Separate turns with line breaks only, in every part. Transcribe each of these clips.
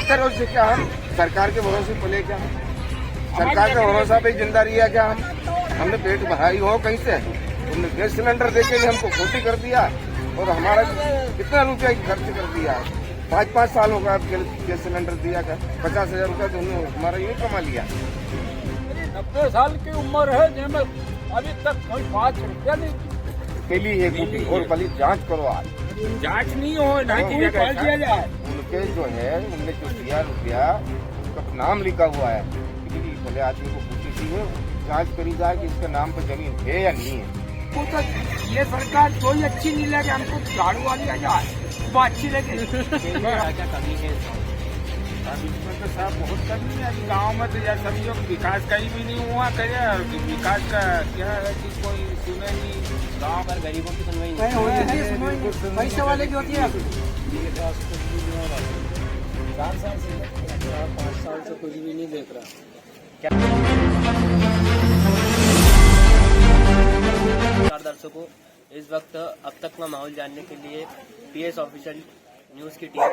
बेहतर उससे क्या हम सरकार के भरोसे पले क्या हम सरकार का भरोसा पे जिंदा रही है क्या हमने पेट भराई हो कहीं से तुमने गैस सिलेंडर देके भी हमको खोटी कर दिया और हमारा कितना रुपया खर्च कर दिया 5-5 साल होगा गैस सिलेंडर दिया था 50,000 रुपया तो उन्होंने हमारा यूँ कमा लिया।
90 साल की उम्र है जिनमें अभी तक कोई 5 रुपया नहीं
मिली है बूटी और भली जांच करो आज
जांच नहीं हो ना कि दिया जाए।
उनके जो है उनने जो दिया रुपया उसका नाम लिखा हुआ है कि भले आदमी को बूटी दी है जांच करी जाए कि इसके नाम पर जमीन है या नहीं है।
वो तो ये सरकार कोई अच्छी नहीं लगे हमको झाड़ू वाली आ जाए वो अच्छी लगे। क्या कमी है इसमें तो साहब बहुत कमी है गाँव में तो यार सभी लोग विकास कहीं भी नहीं हुआ करे विकास का क्या है कि कोई सुने नहीं गाँव पर गरीबों की सुनवाई नहीं पैसे वाले की होती है 4 साल से 5 साल से कुछ भी नहीं देख रहा।
दर्शकों इस वक्त अब तक का माहौल जानने के लिए पीएस ऑफिशियल न्यूज़ की टीम आ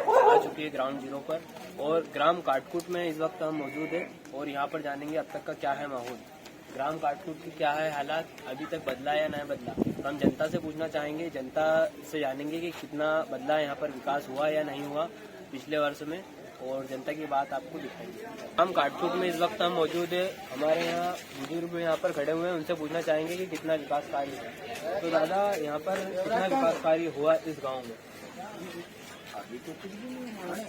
चुकी है ग्राउंड जीरो पर और ग्राम काटकुट में इस वक्त हम मौजूद हैं और यहाँ पर जानेंगे अब तक का क्या है माहौल, ग्राम काटकुट की क्या है हालात, अभी तक बदला या नहीं बदला। तो हम जनता से पूछना चाहेंगे, जनता से जानेंगे कि कितना बदला यहाँ पर विकास हुआ या नहीं हुआ पिछले वर्ष में और जनता की बात आपको दिखाएंगे। हम काटकुट में इस वक्त हम मौजूद है, हमारे यहाँ बुजुर्ग यहाँ पर खड़े हुए हैं, उनसे पूछना चाहेंगे कि कितना विकास कार्य है। तो दादा यहाँ पर कितना विकास कार्य हुआ इस गांव में? अभी तो कुछ भी नहीं हुआ है।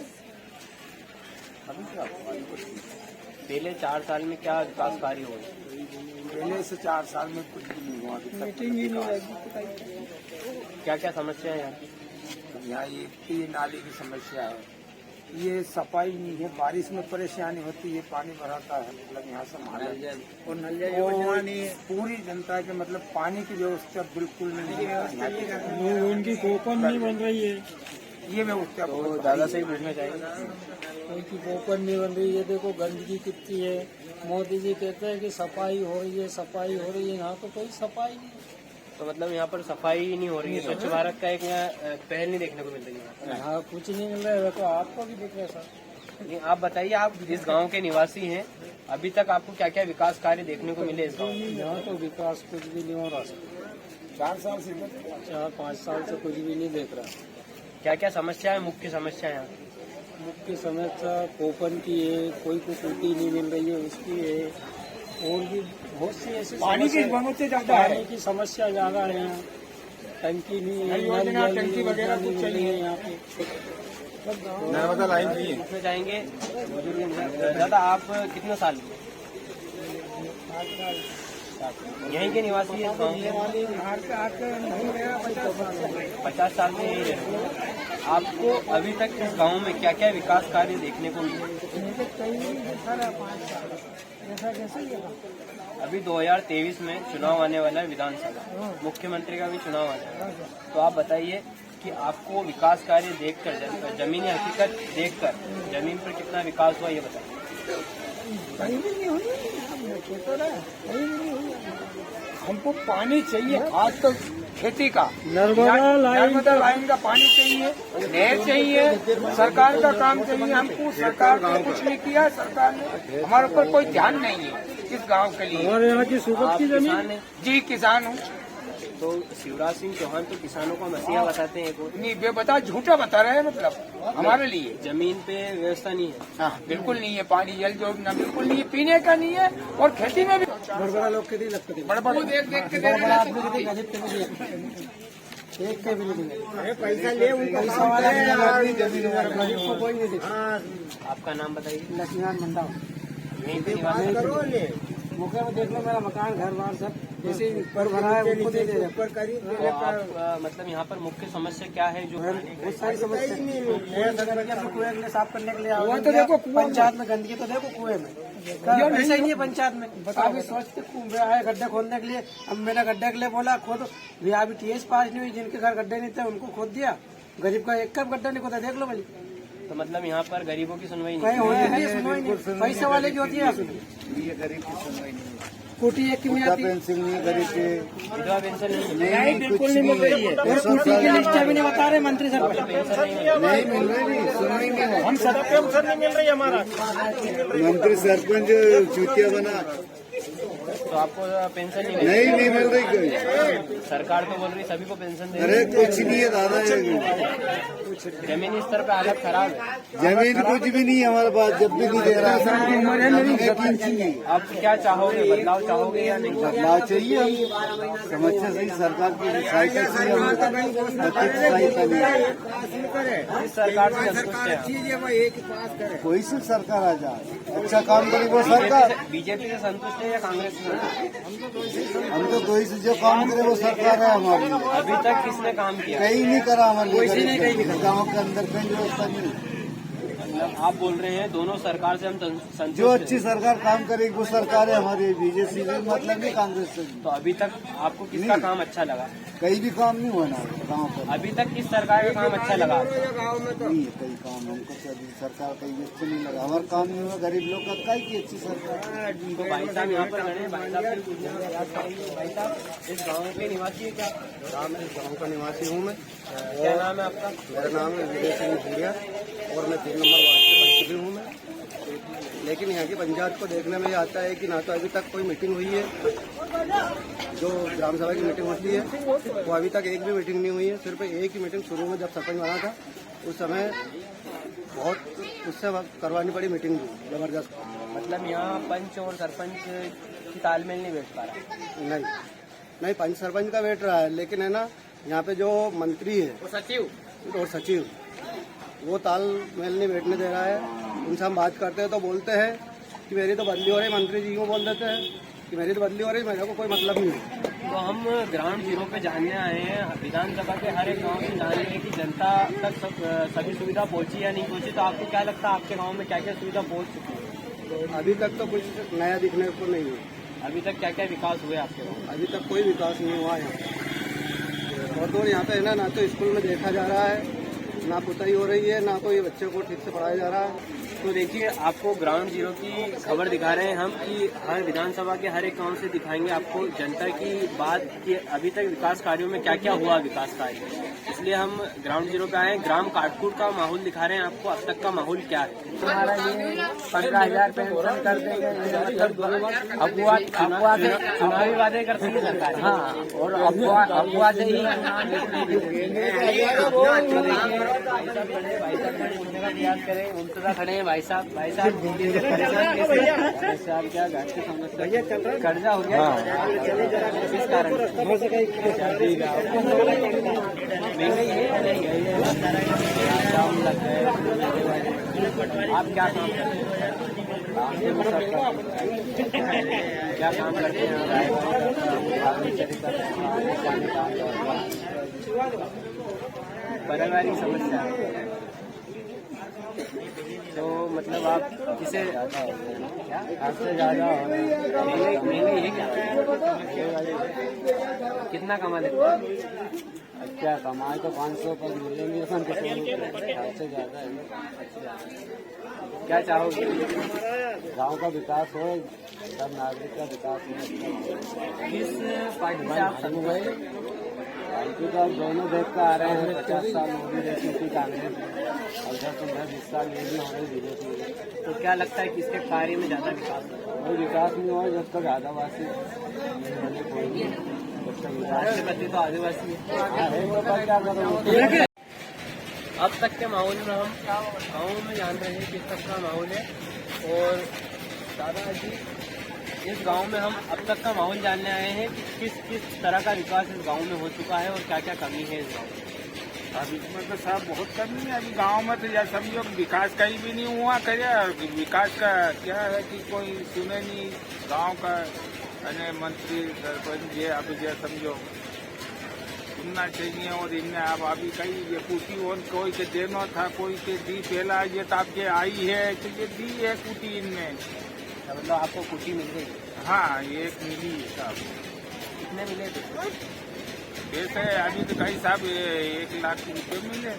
अभी क्या पहले 4 साल में क्या विकास कार्य हुआ?
पहले से 4 साल में कुछ भी नहीं हुआ, मीटिंग ही नहीं लगी।
क्या क्या समस्या है यहाँ की?
यहाँ ये नाली की समस्या है, ये सफाई नहीं है, बारिश में परेशानी होती है, पानी भराता है मतलब यहाँ से और नल पूरी जनता के मतलब पानी की व्यवस्था बिल्कुल नहीं है, उनकी गोपन नहीं बन रही है, ये व्यवस्था।
तो दादा से ही पूछना चाहेंगे
उनकी गोपन नहीं बन रही है। देखो गंदगी कितनी है, मोदी जी कहते हैं कि सफाई हो रही है, सफाई हो रही है, यहाँ तो कोई सफाई नहीं।
तो मतलब यहाँ पर सफाई ही नहीं हो रही है, स्वच्छ भारत का एक यहाँ पहल नहीं देखने को मिल रही है।
हाँ कुछ नहीं मिल रहा है, तो आपको भी दिख रहा है सर।
नहीं, आप बताइए, आप इस गांव के निवासी हैं, अभी तक आपको क्या क्या विकास कार्य देखने को मिले इस गांव में?
यहाँ तो विकास कुछ भी नहीं हो रहा सर, 4-5 साल से कुछ भी नहीं देख रहा।
क्या क्या समस्या है, मुख्य समस्या है?
मुख्य समस्या कोपन की है, कोई को टूटी नहीं मिल रही है उसकी है, और भी बहुत सी ऐसी पानी की समस्या ज्यादा है। यहाँ टंकी नहीं है, टंकी वगैरह कुछ चाहिए यहाँ पे,
नर्मदा लाइन नहीं है।
पूछना चाहेंगे दादा आप कितने साल के यहीं के निवासी है? 50 साल में यही रहे। आपको अभी तक इस गांव में क्या क्या विकास कार्य देखने को मिले? अभी 2023 में चुनाव आने वाला है, विधानसभा मुख्यमंत्री का भी चुनाव आने वाला है, तो आप बताइए कि आपको विकास कार्य देखकर, जमीनी हकीकत देखकर जमीन पर कितना विकास हुआ ये बताइए।
हमको पानी चाहिए, आज तो खेती का नर्मदा लाइन का पानी चाहिए, नहर चाहिए, सरकार का काम चाहिए हमको। सरकार ने कुछ नहीं किया, सरकार ने हमारे ऊपर कोई ध्यान नहीं है इस गांव के लिए। हमारे यहाँ की सूरत की जमीन जी, किसान हूँ।
तो शिवराज सिंह चौहान तो किसानों को मसीहा बताते हैं,
नहीं बेबता झूठा बता रहे हैं, मतलब हमारे लिए
जमीन पे व्यवस्था नहीं है।
हाँ बिल्कुल नहीं है, पानी जल जो न बिल्कुल नहीं है, पीने का नहीं है, और खेती में भी बड़ा लोग के लगते बड़ा देख के पैसा ले, पैसा वाला कोई नहीं देखा।
आपका नाम बताइए।
लक्ष्मीनारायण मंडा।
यहीं पे निवासी
मौके में देख लो, मेरा मकान घर बार सब जैसे ऊपर भरा है उनको दे दे ऊपर करी।
मतलब यहाँ पर मुख्य समस्या क्या है? जो
बहुत सारी समस्या कुएं साफ करने के लिए आओ तो देखो, पंचायत में गंदगी तो देखो कुएं में ऐसा ही नहीं है। पंचायत में अभी सोचते आए गड्ढे खोदने के लिए, अब मैंने गड्ढे के लिए बोला खोदो, अभी TS पास नहीं हुई, जिनके घर गड्ढे नहीं थे उनको खोद दिया, गरीब का एक कब गड्ढा नहीं खोदा, देख लो भाई।
तो मतलब यहाँ पर गरीबों की सुनवाई
नहीं, पैसे वाले की होती है,
ये गरीब की सुनवाई नहीं है।
कोटी एक की में आती है,
पेंशन नहीं गरीब के
विधवा पेंशन
नहीं बिल्कुल नहीं मिल रही है। और कोटी की लिस्ट भी नहीं बता रहे मंत्री साहब।
नहीं मिल रही, सुन ही नहीं।
हम सब पेंशन नहीं मिल रही है हमारा।
मंत्री सरपंच चूतिया बना,
तो आपको पेंशन
नहीं मिल रही कोई।
सरकार तो बोल रही सभी को पेंशन दे
अरे कुछ नहीं है दादा,
जमीनी स्तर पे हालत खराब है।
जमीन कुछ भी नहीं है हमारे पास, जब भी नहीं दे रहा है।
आप क्या चाहोगे, बदलाव चाहोगे या नहीं?
बदलाव चाहिए, हम समस्या सही सरकार की सहायता चाहिए, सहायता नहीं।
इस सरकार से संतुष्ट है?
कोई सी सरकार आ जाए, अच्छा काम करे वो सरकार।
बीजेपी से संतुष्ट है या कांग्रेस से?
हम तो कोई से जो काम करे वो सरकार है हमारी।
अभी तक किसने काम किया?
कहीं नहीं करा हमारे गाँव के अंदर, कहीं व्यवस्था नहीं।
मतलब आप बोल रहे हैं दोनों सरकार से हम संतुष्ट
जो
हैं।
अच्छी सरकार काम करेगी वो सरकार है हमारी, बीजेपी से मतलब नहीं, कांग्रेस से।
तो अभी तक आपको किसका
नहीं।
काम अच्छा लगा?
कहीं भी काम नहीं हुआ ना गाँव पर।
अभी तक किस सरकार का काम अच्छा लगा?
नहीं है कई काम, हमको तो अभी सरकार कहीं अच्छी नहीं लगा। हमारा काम नहीं हुआ, गरीब लोग का कहीं की अच्छी सरकार।
तो भाई साहब यहाँ पर खड़े हैं, भाई साहब से पूछने का प्रयास करेंगे। भाई साहब इस गाँव के निवासी है क्या?
मैं इस गाँव का निवासी हूँ। मैं,
क्या नाम है आपका?
मेरा नाम है विजय सिंह भूरिया और मैं 3 नंबर वार्ड से बन चुकी हूँ मैं। लेकिन यहाँ की पंचायत को देखने में ये आता है कि ना तो अभी तक कोई मीटिंग हुई है, जो ग्राम सभा की मीटिंग होती है वो अभी तक एक भी मीटिंग नहीं हुई है। सिर्फ एक ही मीटिंग शुरू में जब सरपंच बना था उस समय बहुत उससे करवानी पड़ी मीटिंग भी जबरदस्त।
मतलब यहाँ पंच और सरपंच की तालमेल नहीं बैठ पा रहा?
नहीं पंच सरपंच का बैठ रहा है, लेकिन है ना यहाँ पे जो मंत्री है और सचिव वो तालमेल नहीं बैठने दे रहा है। उनसे हम बात करते हैं तो बोलते हैं कि मेरी तो बदली हो रही, मंत्री जी को बोल देते हैं कि मेरी तो बदली हो रही, मेरे को कोई मतलब नहीं है।
तो हम ग्राउंड जीरो पे जानने आए हैं, विधानसभा के हर एक गांव से जान रहे हैं कि जनता तक सभी सुविधा पहुंची या नहीं पहुंची। तो आपको क्या लगता है आपके गांव में क्या क्या सुविधा पहुंच चुकी है?
अभी तक तो कुछ नया दिखने को नहीं है।
अभी तक क्या क्या विकास हुए आपके गाँव में?
अभी तक कोई विकास नहीं हुआ है। और यहाँ पे है ना तो स्कूल में देखा जा रहा है, ना पुताई हो रही है, ना कोई बच्चे को ठीक से पढ़ाया जा रहा है।
तो देखिए आपको ग्राउंड जीरो की खबर दिखा रहे हैं हम कि हर विधानसभा के हर एक गांव से दिखाएंगे आपको जनता की बात कि अभी तक विकास कार्यों में क्या क्या हुआ विकास कार्य। इसलिए हम ग्राउंड जीरो पे आए हैं। ग्राम काटकूट का माहौल दिखा रहे हैं आपको, अब तक का माहौल क्या है।
तुम्हारा ये 15,000 पेंशन कर देंगे, अफवाह से
चुनावी वादे करती है सरकार।
हाँ, और अफवाह से ही
भाई साहब पूछने का प्रयास करें, उनसे खड़े हैं भाई साहब। भाई साहब क्या घाट की समस्या, कर्जा हो गया किस कारण? महंगाई है, दाम लग गए। आप क्या काम करते हैं? क्या काम करते हैं? पारिवारिक समस्या है। तो मतलब आप किसे क्या आपसे ज्यादा महंगाई है क्या? कितना कमा लेते हैं?
अच्छा कमाए तो 500 पर मिलेंगे, सबसे ज्यादा है।
क्या चाहोगे?
गांव का विकास हो, सब नागरिक का विकास हो।
किस पार्टी से आप
पार्टी का दोनों देख कर आ रहे हैं। 50 साल मोदी रहती थी कांग्रेस, और 10-20 साल ये भी हो रही बीजेपी।
तो क्या लगता है कि इसके कार्य में ज्यादा विकास होगा?
कोई विकास नहीं हुआ जब तक आदिवासी
राष्ट्रपति तो आदिवासी है।
क्या करोगे?
अब तक के माहौल में हम गाँव में जान रहे हैं किस तक का माहौल है। और दादाजी इस गांव में हम अब तक का माहौल जानने आए हैं कि किस किस तरह का विकास इस गांव में हो चुका है और क्या क्या कमी है इस गांव में।
अब इसमें तो साहब बहुत कमी है अभी गांव में। तो या समझो विकास कहीं भी नहीं हुआ। करे विकास का क्या है कि कोई सुने नहीं गांव का, मंत्री सरपंच ये अभी जो समझो सुनना चाहिए। और इनने अब अभी कई ये कुटी और कोई के देना था, कोई के दी पहला ये तो अब ये आई है तो ये दी है कुटी इनने।
मतलब आपको कुटी मिल गई?
हाँ एक मिली साहब।
कितने मिले थे?
वैसे अभी तो कई साहब 1 लाख रुपये मिले।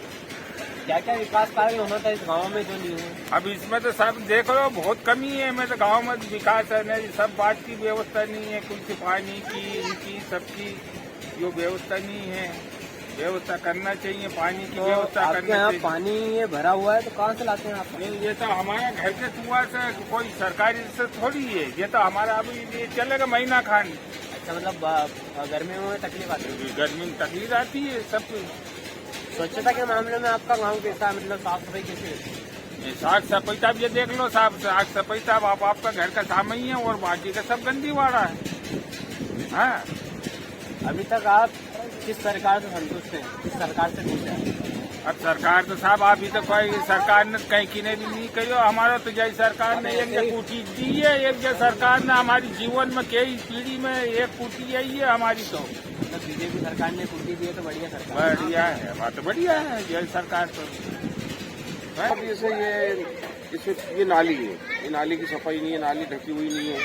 क्या क्या विकास कार्य होना था इस गांव में जो नहीं हुआ?
अब इसमें तो सब देख लो बहुत कमी है। मैं तो गांव में विकास है नहीं, सब बात की व्यवस्था नहीं है, कुछ पानी की इनकी सबकी जो व्यवस्था नहीं है। व्यवस्था करना चाहिए, पानी की व्यवस्था
आपके
करना
यहाँ
चाहिए।
पानी ये भरा हुआ है तो कहाँ से लाते हैं आप?
नहीं, ये तो हमारा घर के कुआं से, कोई सरकारी से थोड़ी है। ये तो हमारा अभी ये चलेगा महीना खान।
अच्छा, मतलब गर्मियों में तकलीफ आती है?
गर्मी में तकलीफ आती है सब।
स्वच्छता के मामले में आपका गांव कैसा है, मतलब साफ सफाई कैसी है?
ये साग सफाई साहब ये देख लो साहब, साग सफाई साहब आपका घर का सामने ही है और बाकी का सब गंदी वाड़ा है। हाँ,
अभी तक आप किस सरकार से संतुष्ट हैं, किस सरकार से खुश हैं?
अब सरकार तो साहब अभी तो कोई सरकार ने कहीं की ने भी नहीं कही। हमारा तो जय सरकार ने एक कुटी दी है, एक जय सरकार ने हमारी जीवन में कई पीढ़ी में एक कुटी आई है हमारी। तो
मतलब बीजेपी सरकार ने कुटी दी है तो बढ़िया सरकार
बढ़िया है, बात तो बढ़िया है जय सरकार। तो
अब जैसे ये नाली है, ये नाली की सफाई नहीं है, नाली ढकी हुई नहीं है,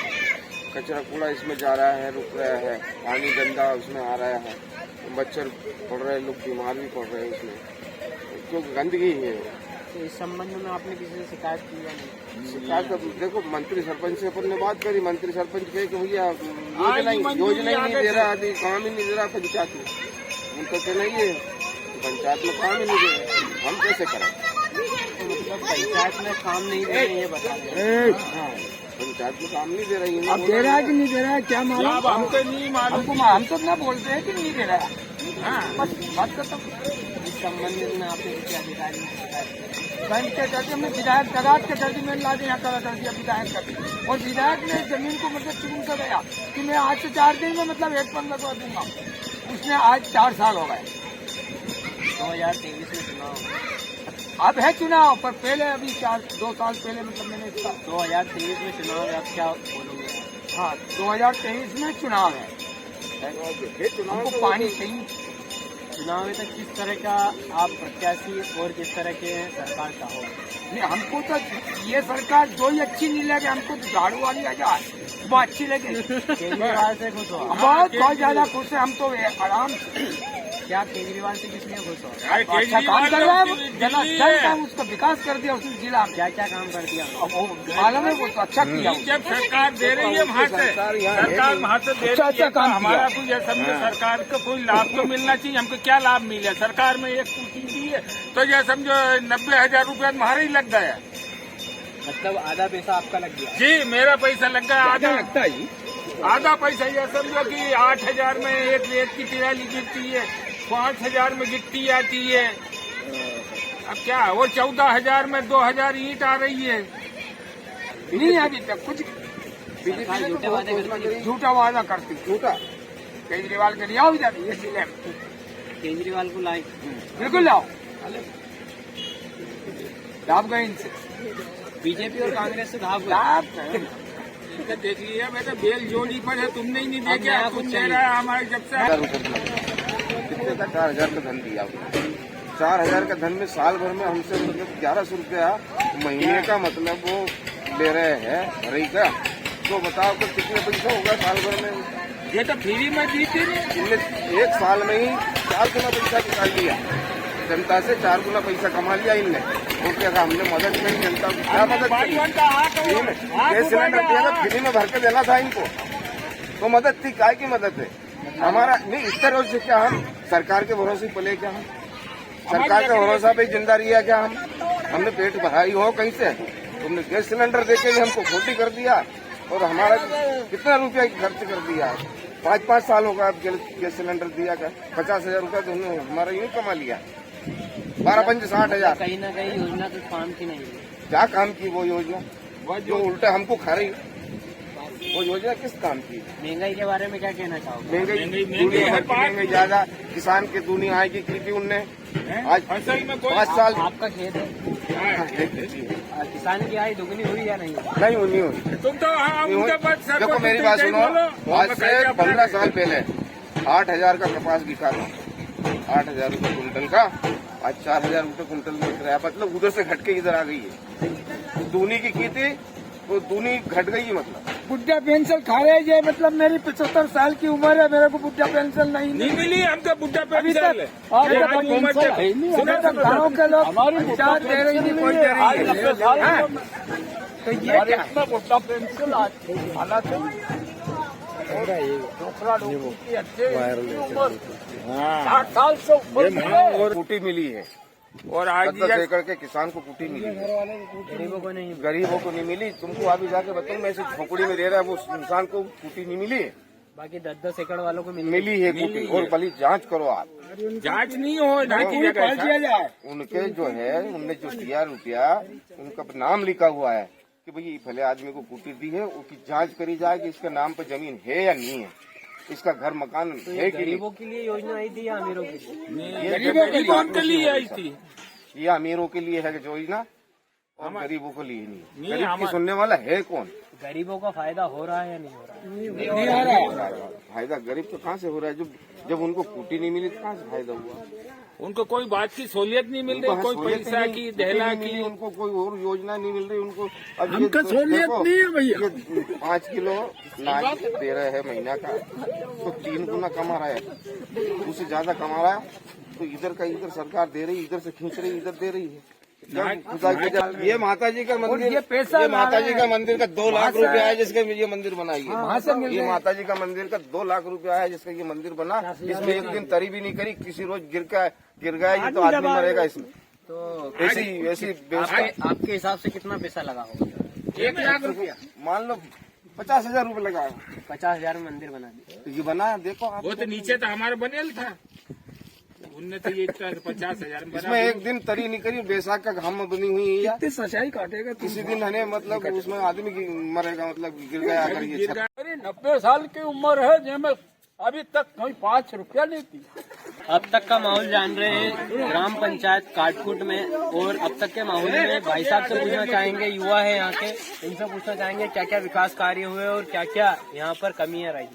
कचरा कूड़ा इसमें जा रहा है, रुक रहा है, पानी गंदा उसमें आ रहा है, मच्छर पड़ रहे हैं, लोग बीमार भी पड़ रहे हैं उसमें, क्योंकि गंदगी है।
तो इस संबंध में आपने किसी से शिकायत की या नहीं?
शिकायत तो देखो मंत्री सरपंच से अपन ने बात करी, मंत्री सरपंच कहे कि भैया योजना ही नहीं दे रहा, अभी काम ही नहीं दे रहा पंचायत में। उनका कहना ये पंचायत में काम ही नहीं दे रहा, हम कैसे करें?
तो मतलब पंचायत में काम नहीं दे रहे हैं, ये बता दें।
पंचायत में काम नहीं दे रही है।
अब दे रहा है कि नहीं दे रहा है क्या मालूम, हमको नहीं मालूम। हम तो ना बोलते हैं कि नहीं दे रहा है। हाँ, बस बात करता हूँ।
इस संबंध में आपने किसी अधिकारी से शिकायत की?
बैंक के दर्जे में विधायक दराज के दर्जे में ला दिया कर दिया विधायक कर, और विधायक ने जमीन को मतलब चुन कर गया कि मैं आज से 4 दिन में मतलब 1 लगवा दूंगा। उसने आज 4 साल हो गए।
2023 में चुनाव
अब है चुनाव, पर पहले अभी 2 साल पहले मतलब मैंने इसका
2023 में चुनाव है, आप क्या बोलोगे?
हाँ 2023 में चुनाव है, हमको पानी चाहिए।
चुनाव में तो किस तरह का आप प्रत्याशी और किस तरह के सरकार चाहोगे?
नहीं, हमको तो ये सरकार जो ही अच्छी नहीं लगे, हमको तो झाड़ू वाली आ जाए वो अच्छी लगे।
केजरीवाल से खुश हो?
बहुत ज्यादा खुश है हम तो आराम से।
क्या केजरीवाल से किस लिए खुश हो?
अच्छा काम कर रहा है, जनता उसका विकास कर दिया उसने जिला में।
क्या क्या काम कर दिया?
मालूम है वो तो अच्छा किया।
जब सरकार दे रही है वहाँ से, सरकार वहाँ से दे रही है,
काम
हमारा कोई ये समझो सरकार को कोई लाभ तो मिलना चाहिए। हमको क्या लाभ मिले? सरकार में एक कुटी दी है तो ये समझो 90,000 रुपया तुम्हारा ही लग गया।
मतलब आधा पैसा आपका लग गया?
जी मेरा पैसा लग गया आधा।
लगता है
आधा पैसा ये समझो कि 8,000 में एक रेत की तिराली गिरती है, 5,000 में गिट्टी आती है, अब क्या वो 14,000 में 2,000 ईंट आ रही है।
नहीं अभी तक कुछ झूठा वादा करती, झूठा केजरीवाल के लिए आओ इधर ये जिले में,
केजरीवाल को लाए?
बिल्कुल लाओ, लाभ गए इनसे।
बीजेपी और कांग्रेस से भाग
इनका देख लिया मैं तो बेल जोड़ी पर है, तुमने ही नहीं देखा, कुछ कह रहा है हमारे जब से।
4,000 का धन दिया, 4,000 का धन में साल भर में हमसे मतलब 1,100 रुपया महीने का मतलब वो ले रहे हैं रही का। तो बताओ कि कितने पैसा होगा साल भर में?
ये तो फ्री में दी थी।
इनने 1 साल में ही 4 गुना पैसा निकाल लिया, जनता से 4 गुना पैसा कमा लिया इनने। वो क्या हमने मदद करी जनता को? क्या मदद करी? फ्री में गैस सिलेंडर दिया था, फ्री में भर के देना था इनको, तो मदद थी। काय की मदद है हमारा? नहीं इस तरह से क्या हम सरकार के भरोसे पले? क्या हम सरकार का भरोसा पे जिंदा रही है? क्या हमने पेट भराई हो कहीं से? तुमने गैस सिलेंडर देके भी हमको खोटी कर दिया, और हमारा कितना रुपया खर्च कर दिया है। 5-5 साल होगा अब गैस सिलेंडर दिया का, 50,000 रुपया तो उन्होंने हमारा यूँ कमा लिया, 12-5 60,000।
कहीं ना कहीं योजना तो काम की नहीं है।
क्या काम की वो योजना? वो जो उल्टा हमको खा रही, वो योजना किस काम की?
महंगाई के बारे में क्या कहना चाहोगे?
महंगाई दुनिया भर की महंगाई ज्यादा, किसान की दुनिया आएगी की उनने आज 5 साल।
आपका खेत है, किसान की आय दुगनी हुई या नहीं?
नहीं हुई।
तुम तो उनके पास
देखो मेरी बात सुनो, आज से 15 साल पहले 8,000 का कपास बिका था, 8,000 रुपये कुंटल का, आज 4,000 रुपये कुंटल बिक रहा है। मतलब उधर से घट के इधर आ गई है। दूनी की थी वो दूनी घट गई मतलब।
बुढ़ा पेंशन खा रहे हैं, मतलब मेरी 75 साल की उम्र है, मेरे को बुढ़ा पेंशन नहीं
मिली हमको बुढ़ा
अभी
पेंशन।
तक गाँव के लोग पंचायत दे रही थी, कोई दे रही है। तो ये क्या है? बुढ़ा पेंशन हालात
हाँ
60 साल से ऊपर
और कुटी मिली है,
और आज
10 एकड़ के किसान को कुटी मिली है,
गरीबों को नहीं।
गरीबों को नहीं मिली। तुमको अभी जाके बताऊं, मैं इसे झोपड़ी में दे रहा है, वो इंसान को कुटी नहीं मिली है।
बाकी 10-10 एकड़ वालों को
मिली है कुटी। और भली जांच करो आप,
जांच नहीं हो जगह
उनके जो है, उनने जो दिया रुपया, उनका नाम लिखा हुआ है कि भाई भले आदमी को कुटी दी है, उसकी जांच करी जाए कि इसके नाम पर जमीन है या नहीं है, इसका घर मकान है कि नहीं।
गरीबों के लिए योजना आई थी या अमीरों के लिए?
गरीबों के लिए आई थी।
ये अमीरों के लिए है जो योजना, और गरीबों के लिए नहीं। गरीब की
हमारा-
सुनने वाला है कौन?
गरीबों का फायदा हो रहा है या नहीं हो रहा?
नहीं आ रहा है।
फायदा गरीब को कहाँ से हो रहा है? जब उनको कुटी नहीं मिली तो कहाँ से फायदा हुआ?
उनको कोई बात की सहूलियत नहीं मिल रही,
उनको
कोई
सहूलियत
पैसा
नहीं,
की
कुटी
दहला
नहीं
की।
मिली, उनको कोई और योजना नहीं मिल रही उनको। अब
हमको सहूलियत नहीं है भैया।
5 किलो नाच दे रहे हैं महीना का, तो 3 गुना कमा रहा है, उससे ज्यादा कमा रहा है। तो इधर का इधर सरकार दे रही, इधर से खींच रही, इधर दे रही है। ये माता जी का मंदिर,
ये पैसा
ये माता जी
ला
का
रहे
मंदिर का 2 लाख रुपया है जिसका ये मंदिर बना।
वहाँ से मिल
ये
रहे हैं।
माता जी का मंदिर का 2 लाख रुपया है जिसका ये मंदिर बना। इसमें एक दिन तरी भी नहीं करी, किसी रोज गिर गया ये तो आदमी मरेगा इसमें।
तो
ऐसी व्यवस्था।
आपके हिसाब से कितना पैसा लगा होगा?
1 लाख रुपया।
मान लो 50,000 रुपये लगा,
50,000 में मंदिर बना दिया।
तो ये बना देखो आप।
वो तो नीचे तो हमारे बनेल था, उनने तो ये 50,000 में बना
इसमें एक दिन तरी नहीं करी, बैसाख का घाम में बनी हुई है।
इतनी सच्चाई काटेगा तो
किसी दिन है मतलब उसमें आदमी मरेगा, मतलब गिर गया अगर ये
गिर
छत।
गया।
मेरी 90 साल की उम्र है, जिसमें अभी तक कोई 5 रुपया नहीं दिया।
अब तक का माहौल जान रहे हैं ग्राम पंचायत काटकुट में, और अब तक के माहौल में भाई साहब से पूछना चाहेंगे, युवा है यहाँ के, इनसे पूछना चाहेंगे क्या क्या विकास कार्य हुए और क्या क्या यहाँ पर कमियां रही।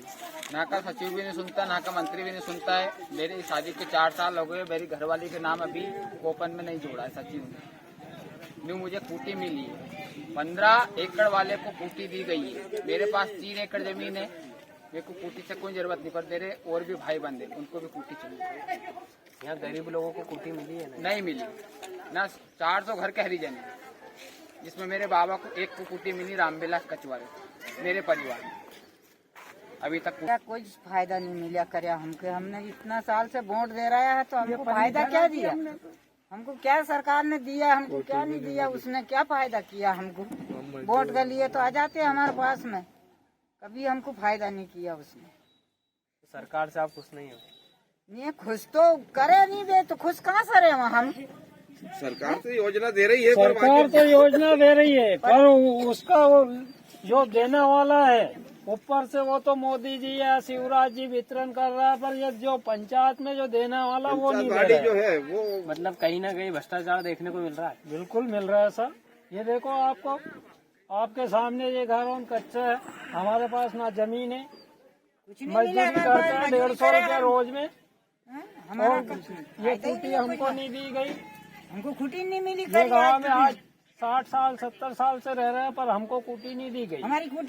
ना का सचिव भी नहीं सुनता, ना का मंत्री भी नहीं सुनता है। मेरी शादी के 4 साल हो गए, मेरी घरवाली के नाम अभी ओपन में नहीं जोड़ा है सचिव ने। न्यू मुझे कुटी मिली है, 15 एकड़ वाले को कुटी दी गई है। मेरे पास 3 एकड़ जमीन है, मेरे को कुटी से कोई जरूरत नहीं, पर मेरे और भी भाई बंदे उनको भी कुटी चाहिए।
यहाँ गरीब लोगों को कुटी मिली है ना?
नहीं मिली ना। 400 घर के हरिजन है, जिसमें मेरे बाबा को एक को कुटी मिली, रामविलास कचवारे, मेरे परिवार में अभी तक
क्या कोई फायदा नहीं मिला करया हमके। हमने इतना साल से वोट दे रहा है, तो हमको फायदा क्या दिया? हमको क्या सरकार ने दिया, हमको क्या नहीं दिया। उसने क्या फायदा किया हमको? वोट के लिए तो आ जाते हमारे पास में, कभी हमको फायदा नहीं किया उसने।
सरकार से आप खुश नहीं हो?
नहीं खुश तो करे, नहीं दे तो खुश कहाँ से रहे हम?
सरकार तो योजना दे रही है,
सरकार तो योजना दे रही है, पर उसका वो जो देने वाला है ऊपर से वो तो मोदी जी या शिवराज जी वितरण कर रहा है, पर ये जो पंचायत में जो देने वाला वो नहीं दे
गाड़ी
रहा
जो
है।
है वो
मतलब कहीं ना कहीं भ्रष्टाचार देखने को मिल रहा है।
बिल्कुल मिल रहा है सर। ये देखो आपको, आपके सामने ये घर और कच्चा है, हमारे पास ना जमीन है, मजदूरी करते हैं 150 रुपया रोज में,
हमारा
और ये कुटी हमको नहीं दी गई।
हमको कुटी नहीं मिली
ये
करया।
गाँव में आज 60 साल 70 साल से रह रहे हैं, पर हमको कुटी नहीं दी गई।
हमारी कुटी